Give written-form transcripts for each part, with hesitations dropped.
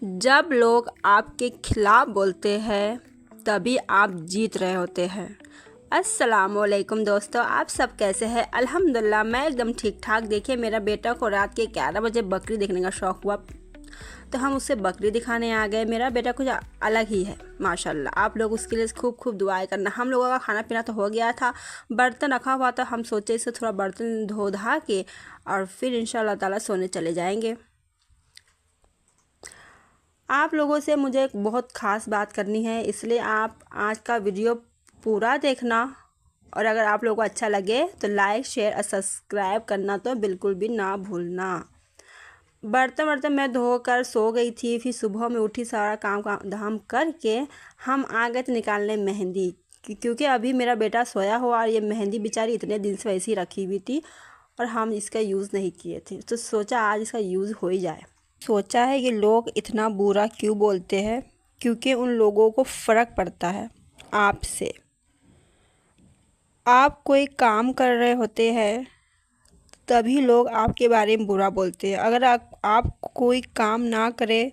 जब लोग आपके खिलाफ बोलते हैं तभी आप जीत रहे होते हैं। अस्सलामुअलैकुम दोस्तों, आप सब कैसे हैं? अल्हम्दुलिल्लाह मैं एकदम ठीक ठाक। देखिए, मेरा बेटा को रात के 11 बजे बकरी देखने का शौक़ हुआ तो हम उससे बकरी दिखाने आ गए। मेरा बेटा कुछ अलग ही है माशाल्लाह। आप लोग उसके लिए खूब खूब दुआएं करना। हम लोगों का खाना पीना तो हो गया था, बर्तन रखा हुआ था। हम सोचे इसे थोड़ा बर्तन धो धा के और फिर इंशाल्लाह ताला सोने चले जाएंगे। आप लोगों से मुझे एक बहुत ख़ास बात करनी है, इसलिए आप आज का वीडियो पूरा देखना। और अगर आप लोगों को अच्छा लगे तो लाइक शेयर और सब्सक्राइब करना तो बिल्कुल भी ना भूलना। बर्तन मैं धोकर सो गई थी, फिर सुबह में उठी, सारा काम धाम करके हम आ गए थे निकालने मेहंदी, क्योंकि अभी मेरा बेटा सोया हुआ और ये मेहंदी बेचारी इतने दिन से वैसी ही रखी हुई थी और हम इसका यूज़ नहीं किए थे, तो सोचा आज इसका यूज़ हो ही जाए। सोचा है कि लोग इतना बुरा क्यों बोलते हैं, क्योंकि उन लोगों को फ़र्क पड़ता है आपसे। आप कोई काम कर रहे होते हैं तभी लोग आपके बारे में बुरा बोलते हैं। अगर आप कोई काम ना करें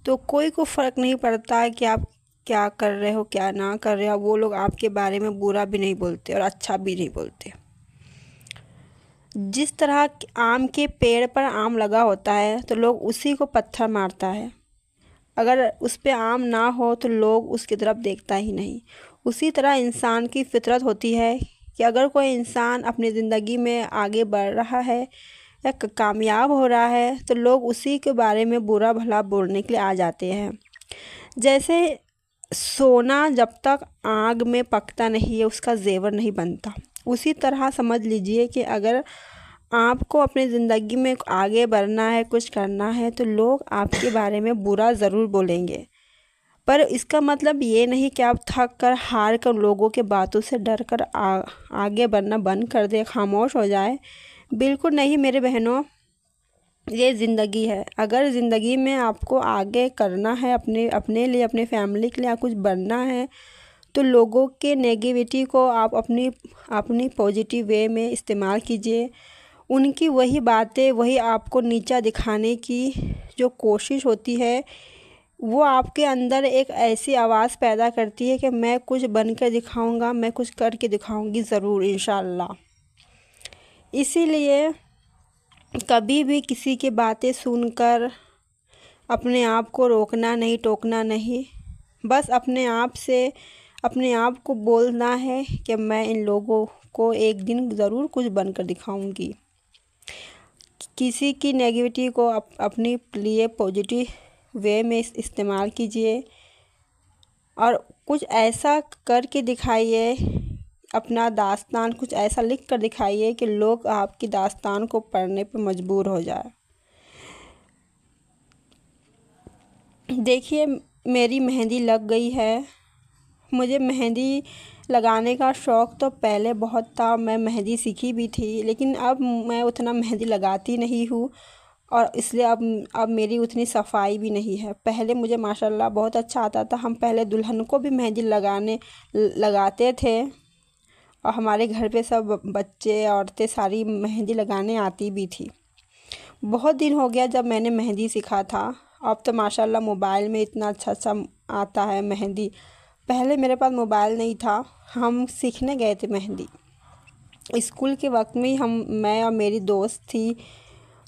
तो कोई को फ़र्क नहीं पड़ता है कि आप क्या कर रहे हो क्या ना कर रहे हो। वो लोग आपके बारे में बुरा भी नहीं बोलते और अच्छा भी नहीं बोलते। जिस तरह आम के पेड़ पर आम लगा होता है तो लोग उसी को पत्थर मारता है। अगर उस पे आम ना हो तो लोग उसकी तरफ देखता ही नहीं। उसी तरह इंसान की फितरत होती है कि अगर कोई इंसान अपनी ज़िंदगी में आगे बढ़ रहा है या कामयाब हो रहा है तो लोग उसी के बारे में बुरा भला बोलने के लिए आ जाते हैं। जैसे सोना जब तक आग में पकता नहीं है उसका ज़ेवर नहीं बनता, उसी तरह समझ लीजिए कि अगर आपको अपनी ज़िंदगी में आगे बढ़ना है, कुछ करना है, तो लोग आपके बारे में बुरा ज़रूर बोलेंगे, पर इसका मतलब ये नहीं कि आप थक कर हार कर लोगों के बातों से डर कर आगे बढ़ना बंद कर दे, खामोश हो जाए। बिल्कुल नहीं मेरे बहनों, ये ज़िंदगी है। अगर ज़िंदगी में आपको आगे करना है, अपने लिए, अपने फैमिली के लिए कुछ बनना है, तो लोगों के नेगेटिविटी को आप अपनी पॉजिटिव वे में इस्तेमाल कीजिए। उनकी वही बातें, वही आपको नीचा दिखाने की जो कोशिश होती है, वो आपके अंदर एक ऐसी आवाज़ पैदा करती है कि मैं कुछ बनकर दिखाऊंगा, मैं कुछ करके दिखाऊंगी ज़रूर इंशाल्लाह। इसीलिए कभी भी किसी की बातें सुनकर अपने आप को रोकना नहीं, टोकना नहीं। बस अपने आप को बोलना है कि मैं इन लोगों को एक दिन ज़रूर कुछ बनकर दिखाऊंगी। किसी की नेगेटिविटी को अपने लिए पॉजिटिव वे में इस्तेमाल कीजिए और कुछ ऐसा करके दिखाइए, अपना दास्तान कुछ ऐसा लिख कर दिखाइए कि लोग आपकी दास्तान को पढ़ने पर मजबूर हो जाए। देखिए, मेरी मेहंदी लग गई है। मुझे मेहंदी लगाने का शौक़ तो पहले बहुत था, मैं मेहंदी सीखी भी थी, लेकिन अब मैं उतना मेहंदी लगाती नहीं हूँ और इसलिए अब मेरी उतनी सफाई भी नहीं है। पहले मुझे माशाल्लाह बहुत अच्छा आता था। हम पहले दुल्हन को भी मेहंदी लगाते थे और हमारे घर पे सब बच्चे औरतें सारी मेहंदी लगाने आती भी थी। बहुत दिन हो गया जब मैंने मेहंदी सीखा था। अब तो माशाल्लाह मोबाइल में इतना अच्छा आता है मेहंदी। पहले मेरे पास मोबाइल नहीं था, हम सीखने गए थे मेहंदी स्कूल के वक्त में ही। मैं और मेरी दोस्त थी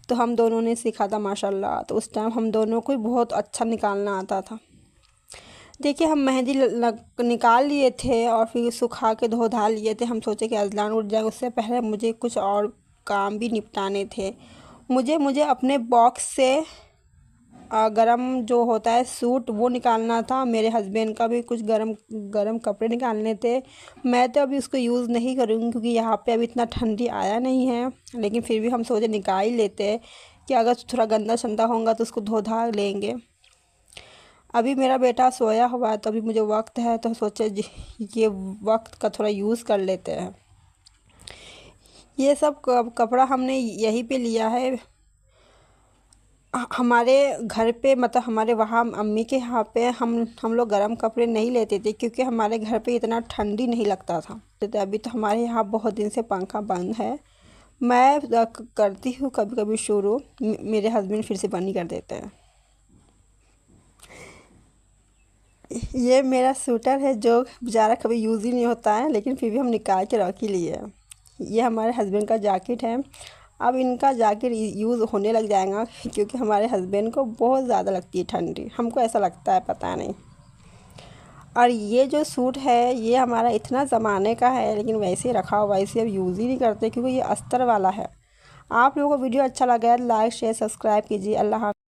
तो हम दोनों ने सीखा था माशाल्लाह। तो उस टाइम हम दोनों को बहुत अच्छा निकालना आता था। देखिए, हम मेहंदी निकाल लिए थे और फिर सुखा के धो धा लिए थे। हम सोचे कि अज़लान उठ जाए, उससे पहले मुझे कुछ और काम भी निपटाने थे। मुझे अपने बॉक्स से गरम जो होता है सूट वो निकालना था। मेरे हस्बैंड का भी कुछ गरम कपड़े निकालने थे। मैं तो अभी उसको यूज़ नहीं करूँगी क्योंकि यहाँ पे अभी इतना ठंडी आया नहीं है, लेकिन फिर भी हम सोचे निकाल ही लेते हैं कि अगर थोड़ा गंदा शंदा होगा तो उसको धो धा लेंगे। अभी मेरा बेटा सोया हुआ है तो अभी मुझे वक्त है, तो सोचे ये वक्त का थोड़ा यूज़ कर लेते हैं। ये सब कपड़ा हमने यहीं पे लिया है हमारे घर पे, मतलब हमारे वहाँ अम्मी के यहाँ पे हम लोग गर्म कपड़े नहीं लेते थे क्योंकि हमारे घर पे इतना ठंडी नहीं लगता था। तो अभी तो हमारे यहाँ बहुत दिन से पंखा बंद है। मैं करती हूँ कभी कभी शुरू, मेरे हस्बैंड फिर से बंद कर देते हैं। ये मेरा स्वेटर है जो बेचारा कभी यूज़ ही नहीं होता है, लेकिन फिर भी हम निकाल के रख ही लिए। ये हमारे हस्बैंड का जैकेट है। अब इनका जैकेट यूज़ होने लग जाएगा क्योंकि हमारे हस्बैंड को बहुत ज़्यादा लगती है ठंडी, हमको ऐसा लगता है पता नहीं। और ये जो सूट है ये हमारा इतना ज़माने का है, लेकिन वैसे रखा हुआ, इसे अब यूज़ ही नहीं करते क्योंकि ये अस्तर वाला है। आप लोगों को वीडियो अच्छा लगा है लाइक शेयर सब्सक्राइब कीजिए। अल्लाह हाफ़िज़।